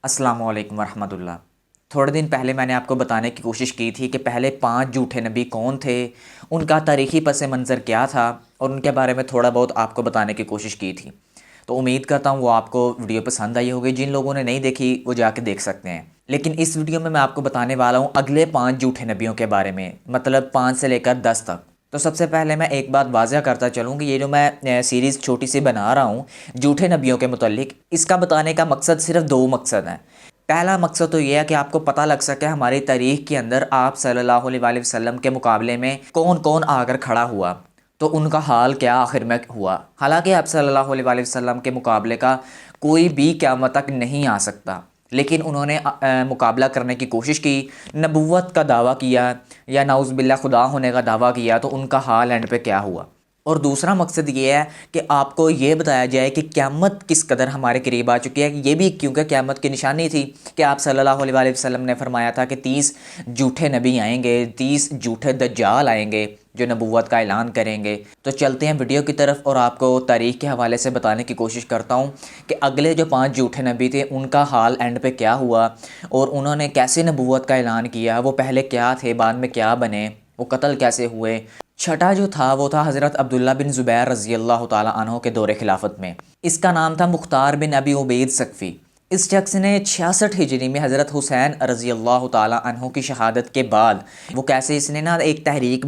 السلام علیکم ورحمۃ اللہ۔ تھوڑے دن پہلے میں نے آپ کو بتانے کی کوشش کی تھی کہ پہلے 5 جھوٹے نبی کون تھے، ان کا تاریخی پس منظر کیا تھا، اور ان کے بارے میں تھوڑا بہت آپ کو بتانے کی کوشش کی تھی۔ تو امید کرتا ہوں وہ آپ کو ویڈیو پسند آئی ہوگی۔ جن لوگوں نے نہیں دیکھی وہ جا کے دیکھ سکتے ہیں۔ لیکن اس ویڈیو میں آپ کو بتانے والا ہوں اگلے 5 جھوٹے نبیوں کے بارے میں، مطلب 5 سے لے کر 10 تک۔ تو سب سے پہلے میں ایک بات واضح کرتا چلوں کہ یہ جو میں سیریز چھوٹی سی بنا رہا ہوں جھوٹے نبیوں کے متعلق، اس کا بتانے کا مقصد صرف 2 مقصد ہیں۔ پہلا مقصد تو یہ ہے کہ آپ کو پتہ لگ سکے ہماری تاریخ کے اندر آپ صلی اللہ علیہ وآلہ وسلم کے مقابلے میں کون کون آ کر کھڑا ہوا، تو ان کا حال کیا آخر میں ہوا۔ حالانکہ آپ صلی اللہ علیہ وآلہ وسلم کے مقابلے کا کوئی بھی قیامت تک نہیں آ سکتا، لیکن انہوں نے مقابلہ کرنے کی کوشش کی، نبوت کا دعویٰ کیا یا نعوذ باللہ خدا ہونے کا دعویٰ کیا، تو ان کا حال اینڈ پہ کیا ہوا۔ اور دوسرا مقصد یہ ہے کہ آپ کو یہ بتایا جائے کہ قیامت کس قدر ہمارے قریب آ چکی ہے۔ یہ بھی کیونکہ قیامت کی نشانی تھی کہ آپ صلی اللہ علیہ وآلہ وسلم نے فرمایا تھا کہ 30 جھوٹے نبی آئیں گے، 30 جھوٹے دجال آئیں گے جو نبوت کا اعلان کریں گے۔ تو چلتے ہیں ویڈیو کی طرف اور آپ کو تاریخ کے حوالے سے بتانے کی کوشش کرتا ہوں کہ اگلے جو 5 جھوٹے نبی تھے ان کا حال اینڈ پہ کیا ہوا، اور انہوں نے کیسے نبوت کا اعلان کیا، وہ پہلے کیا تھے بعد میں کیا بنے، وہ قتل کیسے ہوئے۔ چھٹا جو تھا وہ تھا حضرت عبداللہ بن زبیر رضی اللہ تعالیٰ عنہ کے دور خلافت میں۔ اس کا نام تھا مختار بن ابی عبید ثقفی۔ اس شخص نے 66 ہجری میں حضرت حسین رضی اللہ تعالیٰ عنہ کی شہادت کے بعد وہ کیسے اس نے ایک تحریک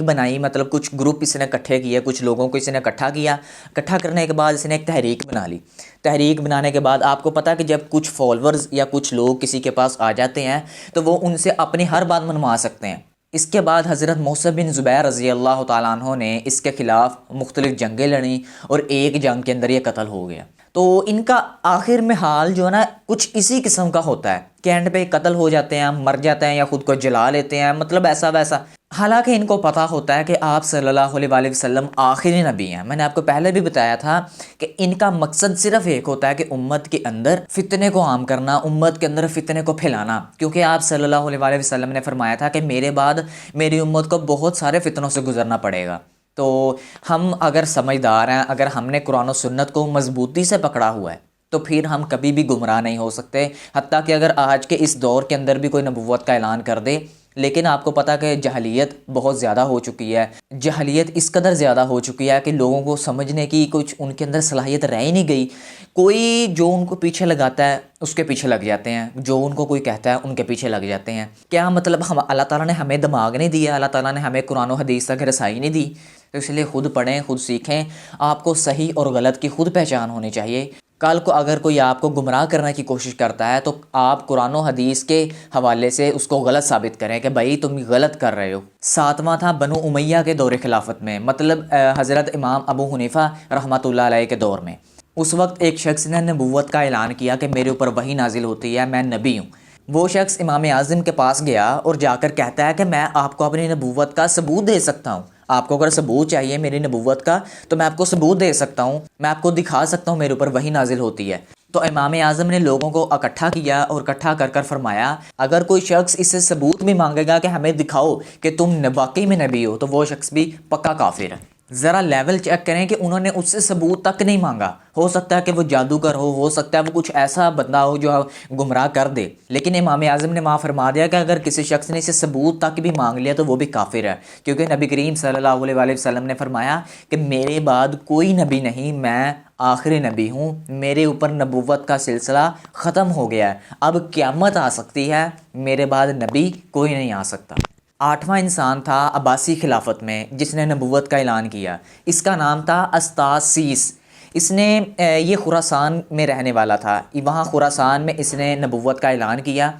بنائی، مطلب کچھ گروپ اس نے اکٹھے کیے، کچھ لوگوں کو اس نے اکٹھا کرنے کے بعد اس نے ایک تحریک بنا لی۔ تحریک بنانے کے بعد آپ کو پتہ کہ جب کچھ فالورز یا کچھ لوگ کسی کے پاس آ جاتے ہیں تو وہ ان سے اپنی ہر بات منوا سکتے ہیں۔ اس کے بعد حضرت موسیٰ بن زبیر رضی اللہ تعالیٰ عنہ نے اس کے خلاف مختلف جنگیں لڑیں، اور ایک جنگ کے اندر یہ قتل ہو گیا۔ تو ان کا آخر میں حال جو ہے نا کچھ اسی قسم کا ہوتا ہے کہ اینڈ پہ قتل ہو جاتے ہیں، مر جاتے ہیں یا خود کو جلا لیتے ہیں، مطلب ایسا ویسا۔ حالانکہ ان کو پتہ ہوتا ہے کہ آپ صلی اللہ علیہ وآلہ وسلم آخری نبی ہیں۔ میں نے آپ کو پہلے بھی بتایا تھا کہ ان کا مقصد صرف ایک ہوتا ہے کہ امت کے اندر فتنے کو عام کرنا، امت کے اندر فتنے کو پھیلانا، کیونکہ آپ صلی اللہ علیہ وآلہ وسلم نے فرمایا تھا کہ میرے بعد میری امت کو بہت سارے فتنوں سے گزرنا پڑے گا۔ تو ہم اگر سمجھدار ہیں، اگر ہم نے قرآن و سنت کو مضبوطی سے پکڑا ہوا ہے تو پھر ہم کبھی بھی گمراہ نہیں ہو سکتے، حتیٰ کہ اگر آج کے اس دور کے اندر بھی کوئی نبوت کا اعلان کر دے۔ لیکن آپ کو پتہ کہ جہلیت بہت زیادہ ہو چکی ہے، جہلیت اس قدر زیادہ ہو چکی ہے کہ لوگوں کو سمجھنے کی کچھ ان کے اندر صلاحیت رہ ہی نہیں گئی۔ کوئی جو ان کو پیچھے لگاتا ہے اس کے پیچھے لگ جاتے ہیں، جو ان کو کوئی کہتا ہے ان کے پیچھے لگ جاتے ہیں۔ کیا مطلب اللہ تعالیٰ نے ہمیں دماغ نہیں دیا، اللہ تعالیٰ نے ہمیں قرآن و حدیث تک رسائی نہیں دی؟ تو اس لیے خود پڑھیں، خود سیکھیں، آپ کو صحیح اور غلط کی خود پہچان ہونی چاہیے۔ کل کو اگر کوئی آپ کو گمراہ کرنے کی کوشش کرتا ہے تو آپ قرآن و حدیث کے حوالے سے اس کو غلط ثابت کریں کہ بھائی تم غلط کر رہے ہو۔ 7واں تھا بنو امیہ کے دور خلافت میں، مطلب حضرت امام ابو حنیفہ رحمۃ اللہ علیہ کے دور میں۔ اس وقت ایک شخص نے نبوت کا اعلان کیا کہ میرے اوپر وحی نازل ہوتی ہے، میں نبی ہوں۔ وہ شخص امام اعظم کے پاس گیا اور جا کر کہتا ہے کہ میں آپ کو اپنی نبوت کا ثبوت دے سکتا ہوں، آپ کو اگر ثبوت چاہیے میری نبوت کا تو میں آپ کو ثبوت دے سکتا ہوں، میں آپ کو دکھا سکتا ہوں میرے اوپر وحی نازل ہوتی ہے۔ تو امام اعظم نے لوگوں کو اکٹھا کیا اور اکٹھا کر کر فرمایا اگر کوئی شخص اس سے ثبوت بھی مانگے گا کہ ہمیں دکھاؤ کہ تم واقعی میں نبی ہو، تو وہ شخص بھی پکا کافر ہے۔ ذرا لیول چیک کریں کہ انہوں نے اس سے ثبوت تک نہیں مانگا۔ ہو سکتا ہے کہ وہ جادوگر ہو سکتا ہے وہ کچھ ایسا بندہ ہو جو گمراہ کر دے، لیکن امام اعظم نے وہاں فرما دیا کہ اگر کسی شخص نے اسے ثبوت تک بھی مانگ لیا تو وہ بھی کافر ہے، کیونکہ نبی کریم صلی اللہ علیہ وآلہ وسلم نے فرمایا کہ میرے بعد کوئی نبی نہیں، میں آخری نبی ہوں، میرے اوپر نبوت کا سلسلہ ختم ہو گیا ہے، اب قیامت آ سکتی ہے، میرے بعد نبی کوئی نہیں آ سکتا۔ 8واں انسان تھا عباسی خلافت میں جس نے نبوت کا اعلان کیا، اس کا نام تھا استاسیس۔ اس نے یہ خراسان میں رہنے والا تھا، وہاں خراسان میں اس نے نبوت کا اعلان کیا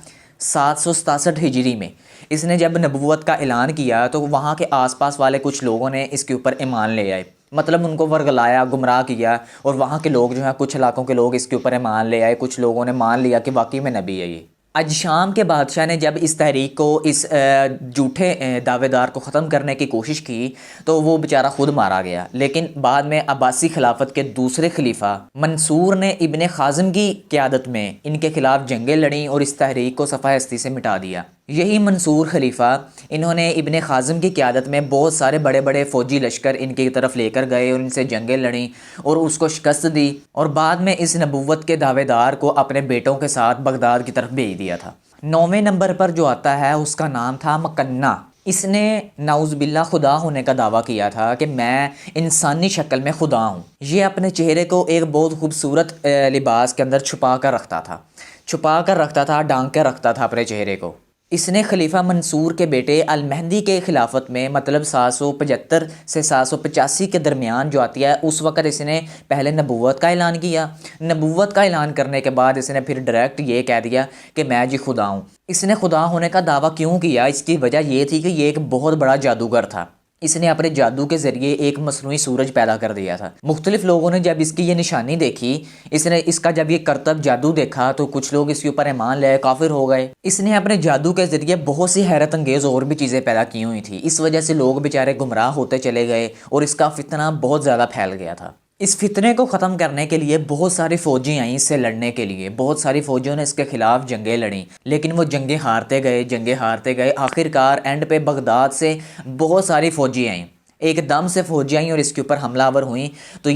767 ہجری میں۔ اس نے جب نبوت کا اعلان کیا تو وہاں کے آس پاس والے کچھ لوگوں نے اس کے اوپر ایمان لے آئے، مطلب ان کو ورگلایا، گمراہ کیا، اور وہاں کے لوگ جو ہیں کچھ علاقوں کے لوگ اس کے اوپر ایمان لے آئے، کچھ لوگوں نے مان لیا کہ واقعی میں نبی ہے یہ۔ شام کے بادشاہ نے جب اس تحریک کو، اس جھوٹے دعوے دار کو ختم کرنے کی کوشش کی تو وہ بیچارہ خود مارا گیا، لیکن بعد میں عباسی خلافت کے دوسرے خلیفہ منصور نے ابن خازم کی قیادت میں ان کے خلاف جنگیں لڑیں اور اس تحریک کو صفحہ ہستی سے مٹا دیا۔ یہی منصور خلیفہ، انہوں نے ابن خازم کی قیادت میں بہت سارے بڑے بڑے فوجی لشکر ان کی طرف لے کر گئے اور ان سے جنگیں لڑیں اور اس کو شکست دی، اور بعد میں اس نبوت کے دعوے دار کو اپنے بیٹوں کے ساتھ بغداد کی طرف بھیج دیا تھا۔ 9ویں نمبر پر جو آتا ہے اس کا نام تھا مکنہ۔ اس نے نعوذ باللہ خدا ہونے کا دعویٰ کیا تھا کہ میں انسانی شکل میں خدا ہوں۔ یہ اپنے چہرے کو ایک بہت خوبصورت لباس کے اندر چھپا کر رکھتا تھا، ڈھانک کر رکھتا تھا اپنے چہرے کو۔ اس نے خلیفہ منصور کے بیٹے المہدی کے خلافت میں مطلب 775 سے 785 کے درمیان جو آتی ہے، اس وقت اس نے پہلے نبوت کا اعلان کیا۔ نبوت کا اعلان کرنے کے بعد اس نے پھر ڈائریکٹ یہ کہہ دیا کہ میں جی خدا ہوں۔ اس نے خدا ہونے کا دعویٰ کیوں کیا؟ اس کی وجہ یہ تھی کہ یہ ایک بہت بڑا جادوگر تھا۔ اس نے اپنے جادو کے ذریعے ایک مصنوعی سورج پیدا کر دیا تھا۔ مختلف لوگوں نے جب اس کی یہ نشانی دیکھی، اس کا جب یہ کرتب جادو دیکھا، تو کچھ لوگ اس کے اوپر ایمان لے کافر ہو گئے۔ اس نے اپنے جادو کے ذریعے بہت سی حیرت انگیز اور بھی چیزیں پیدا کی ہوئی تھی، اس وجہ سے لوگ بیچارے گمراہ ہوتے چلے گئے اور اس کا فتنہ بہت زیادہ پھیل گیا تھا۔ اس فتنے کو ختم کرنے کے لیے بہت ساری فوجیں آئیں اس سے لڑنے کے لیے، بہت ساری فوجوں نے اس کے خلاف جنگیں لڑیں، لیکن وہ جنگیں ہارتے گئے۔ آخرکار اینڈ پہ بغداد سے بہت ساری فوجیں آئیں، ایک دم سے فوجیں آئیں اور اس کے اوپر حملہ آور ہوئیں، تو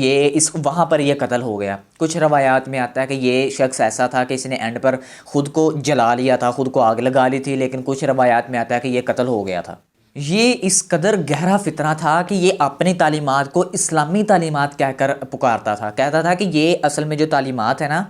وہاں پر یہ قتل ہو گیا۔ کچھ روایات میں آتا ہے کہ یہ شخص ایسا تھا کہ اس نے اینڈ پر خود کو جلا لیا تھا، خود کو آگ لگا لی تھی، لیکن کچھ روایات میں آتا ہے کہ یہ قتل ہو گیا تھا۔ یہ اس قدر گہرا فتنہ تھا کہ یہ اپنی تعلیمات کو اسلامی تعلیمات کہہ کر پکارتا تھا، کہتا تھا کہ یہ اصل میں جو تعلیمات ہیں نا،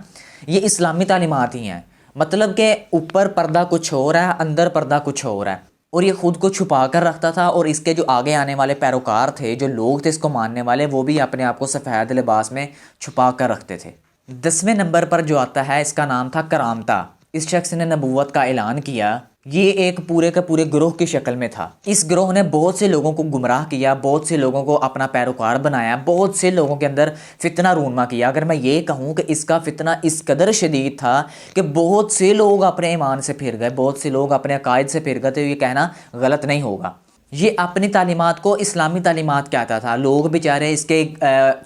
یہ اسلامی تعلیمات ہی ہیں، مطلب کہ اوپر پردہ کچھ اور ہے، اندر پردہ کچھ اور ہے، اور یہ خود کو چھپا کر رکھتا تھا، اور اس کے جو آگے آنے والے پیروکار تھے، جو لوگ تھے اس کو ماننے والے، وہ بھی اپنے آپ کو سفید لباس میں چھپا کر رکھتے تھے۔ 10ویں نمبر پر جو آتا ہے اس کا نام تھا کرامتا۔ اس شخص نے نبوت کا اعلان کیا۔ یہ ایک پورے کے پورے گروہ کی شکل میں تھا۔ اس گروہ نے بہت سے لوگوں کو گمراہ کیا، بہت سے لوگوں کو اپنا پیروکار بنایا، بہت سے لوگوں کے اندر فتنہ رونما کیا۔ اگر میں یہ کہوں کہ اس کا فتنہ اس قدر شدید تھا کہ بہت سے لوگ اپنے ایمان سے پھر گئے، بہت سے لوگ اپنے عقائد سے پھر گئے، تو یہ کہنا غلط نہیں ہوگا۔ یہ اپنی تعلیمات کو اسلامی تعلیمات کہتا تھا، لوگ بیچارے اس کے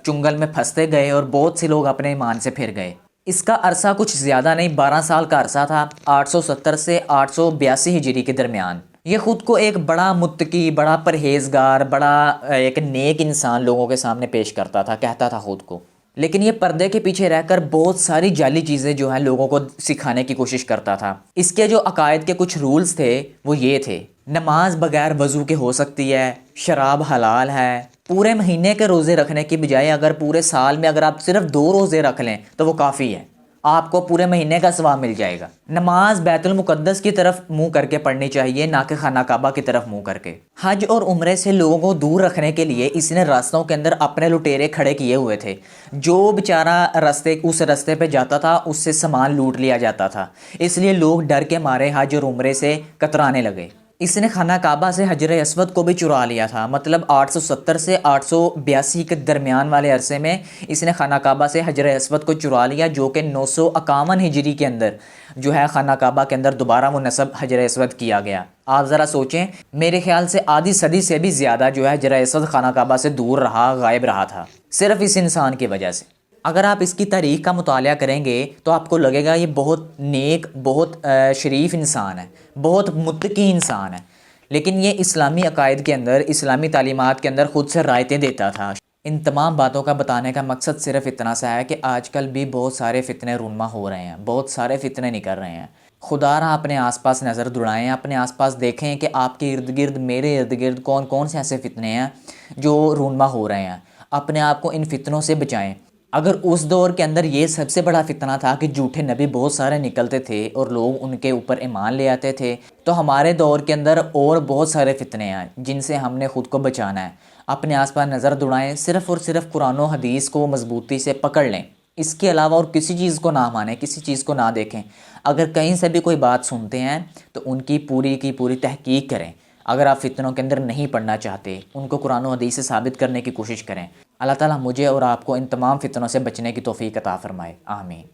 چنگل میں پھنستے گئے اور بہت سے لوگ اپنے ایمان سے پھر گئے۔ اس کا عرصہ کچھ زیادہ نہیں، 12 سال کا عرصہ تھا، 870 سے 882 ہجری کے درمیان۔ یہ خود کو ایک بڑا متقی، بڑا پرہیزگار، بڑا ایک نیک انسان لوگوں کے سامنے پیش کرتا تھا، کہتا تھا خود کو، لیکن یہ پردے کے پیچھے رہ کر بہت ساری جعلی چیزیں جو ہیں لوگوں کو سکھانے کی کوشش کرتا تھا۔ اس کے جو عقائد کے کچھ رولز تھے وہ یہ تھے: نماز بغیر وضو کے ہو سکتی ہے، شراب حلال ہے، پورے مہینے کے روزے رکھنے کی بجائے اگر پورے سال میں اگر آپ صرف 2 روزے رکھ لیں تو وہ کافی ہے، آپ کو پورے مہینے کا ثواب مل جائے گا۔ نماز بیت المقدس کی طرف منہ کر کے پڑھنی چاہیے، نہ کہ خانہ کعبہ کی طرف منہ کر کے۔ حج اور عمرے سے لوگوں کو دور رکھنے کے لیے اس نے راستوں کے اندر اپنے لٹیرے کھڑے کیے ہوئے تھے، جو بیچارہ اس راستے پہ جاتا تھا اس سے سامان لوٹ لیا جاتا تھا، اس لیے لوگ ڈر کے مارے حج اور عمرے سے کترانے لگے۔ اس نے خانہ کعبہ سے حجر اسود کو بھی چرا لیا تھا، مطلب 870 سے 882 کے درمیان والے عرصے میں اس نے خانہ کعبہ سے حجر اسود کو چرا لیا، جو کہ 951 ہجری کے اندر جو ہے خانہ کعبہ کے اندر دوبارہ وہ نصب حجر اسود کیا گیا۔ آپ ذرا سوچیں، میرے خیال سے آدھی صدی سے بھی زیادہ جو ہے حجر اسود خانہ کعبہ سے دور رہا، غائب رہا تھا، صرف اس انسان کی وجہ سے۔ اگر آپ اس کی تاریخ کا مطالعہ کریں گے تو آپ کو لگے گا یہ بہت نیک، بہت شریف انسان ہے، بہت متقی انسان ہے، لیکن یہ اسلامی عقائد کے اندر، اسلامی تعلیمات کے اندر خود سے رائتیں دیتا تھا۔ ان تمام باتوں کا بتانے کا مقصد صرف اتنا سا ہے کہ آج کل بھی بہت سارے فتنے رونما ہو رہے ہیں، بہت سارے فتنے نکل رہے ہیں۔ خدا را اپنے آس پاس نظر دوڑائیں، اپنے آس پاس دیکھیں کہ آپ کے ارد گرد، میرے ارد گرد کون کون سے ایسے فتنے ہیں جو رونما ہو رہے ہیں۔ اپنے آپ کو ان فتنوں سے بچائیں۔ اگر اس دور کے اندر یہ سب سے بڑا فتنہ تھا کہ جھوٹے نبی بہت سارے نکلتے تھے اور لوگ ان کے اوپر ایمان لے آتے تھے، تو ہمارے دور کے اندر اور بہت سارے فتنے ہیں جن سے ہم نے خود کو بچانا ہے۔ اپنے آس پاس نظر دوڑائیں، صرف اور صرف قرآن و حدیث کو مضبوطی سے پکڑ لیں، اس کے علاوہ اور کسی چیز کو نہ مانیں، کسی چیز کو نہ دیکھیں۔ اگر کہیں سے بھی کوئی بات سنتے ہیں تو ان کی پوری تحقیق کریں۔ اگر آپ فتنوں کے اندر نہیں پڑھنا چاہتے، ان کو قرآن و حدیث سے ثابت کرنے کی کوشش کریں۔ اللہ تعالیٰ مجھے اور آپ کو ان تمام فتنوں سے بچنے کی توفیق عطا فرمائے، آمین۔